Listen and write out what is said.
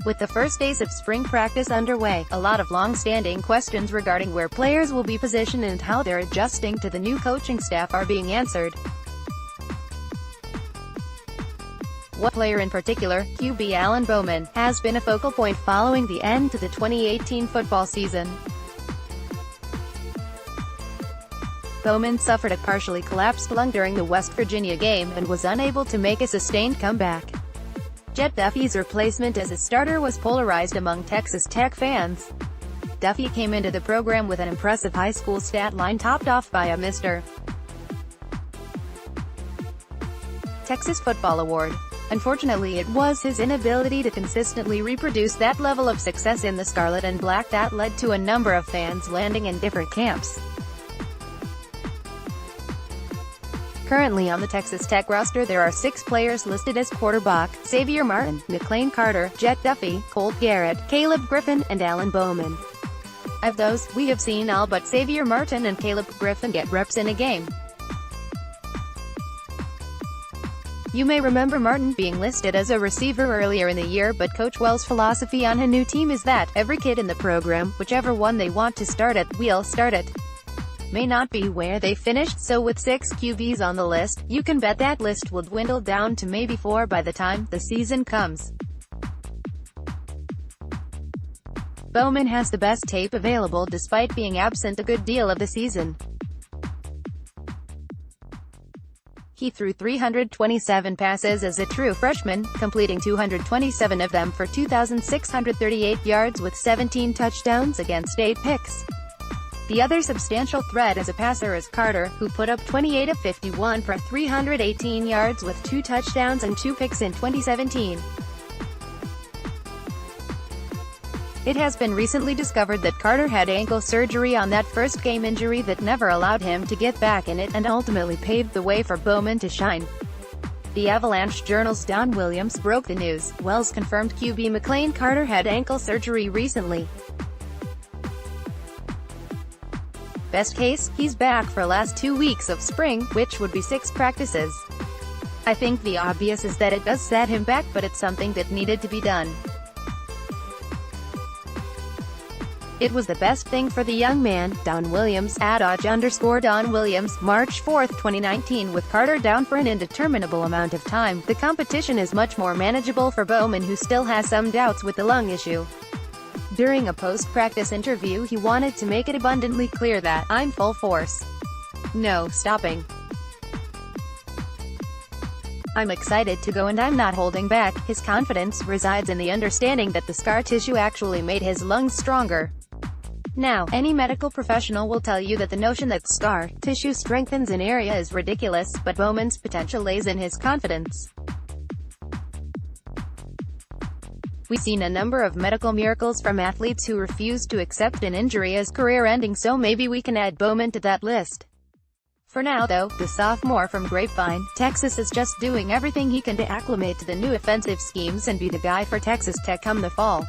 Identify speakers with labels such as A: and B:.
A: With the first days of spring practice underway, a lot of long-standing questions regarding where players will be positioned and how they're adjusting to the new coaching staff are being answered. One player in particular, QB Alan Bowman, has been a focal point following the end to the 2018 football season. Bowman suffered a partially collapsed lung during the West Virginia game and was unable to make a sustained comeback. Jett Duffey's replacement as a starter was polarized among Texas Tech fans. Duffey came into the program with an impressive high school stat line topped off by a Mr. Texas Football Award. Unfortunately, it was his inability to consistently reproduce that level of success in the Scarlet and Black that led to a number of fans landing in different camps. Currently on the Texas Tech roster there are 6 players listed as quarterback: Xavier Martin, McLean Carter, Jett Duffey, Colt Garrett, Caleb Griffin, and Alan Bowman. Of those, we have seen all but Xavier Martin and Caleb Griffin get reps in a game. You may remember Martin being listed as a receiver earlier in the year, but Coach Wells' philosophy on a new team is that every kid in the program, whichever one they want to start at, will start it. May not be where they finished, so with 6 QBs on the list, you can bet that list will dwindle down to maybe 4 by the time the season comes. Bowman has the best tape available despite being absent a good deal of the season. He threw 327 passes as a true freshman, completing 227 of them for 2,638 yards with 17 touchdowns against 8 picks. The other substantial threat as a passer is Carter, who put up 28 of 51 for 318 yards with 2 touchdowns and 2 picks in 2017. It has been recently discovered that Carter had ankle surgery on that first game injury that never allowed him to get back in it, and ultimately paved the way for Bowman to shine. The Avalanche Journal's Don Williams broke the news. Wells confirmed QB McLean Carter had ankle surgery recently. Best case, he's back for last 2 weeks of spring, which would be 6 practices. I think the obvious is that it does set him back, but it's something that needed to be done. It was the best thing for the young man, Don Williams, @Dodge_Don Williams, March 4, 2019. With Carter down for an indeterminable amount of time, the competition is much more manageable for Bowman, who still has some doubts with the lung issue. During a post-practice interview he wanted to make it abundantly clear that, "I'm full force. No stopping. I'm excited to go and I'm not holding back." His confidence resides in the understanding that the scar tissue actually made his lungs stronger. Now, any medical professional will tell you that the notion that scar tissue strengthens an area is ridiculous, but Bowman's potential lays in his confidence. We've seen a number of medical miracles from athletes who refuse to accept an injury as career-ending, so maybe we can add Bowman to that list. For now though, the sophomore from Grapevine, Texas is just doing everything he can to acclimate to the new offensive schemes and be the guy for Texas Tech come the fall.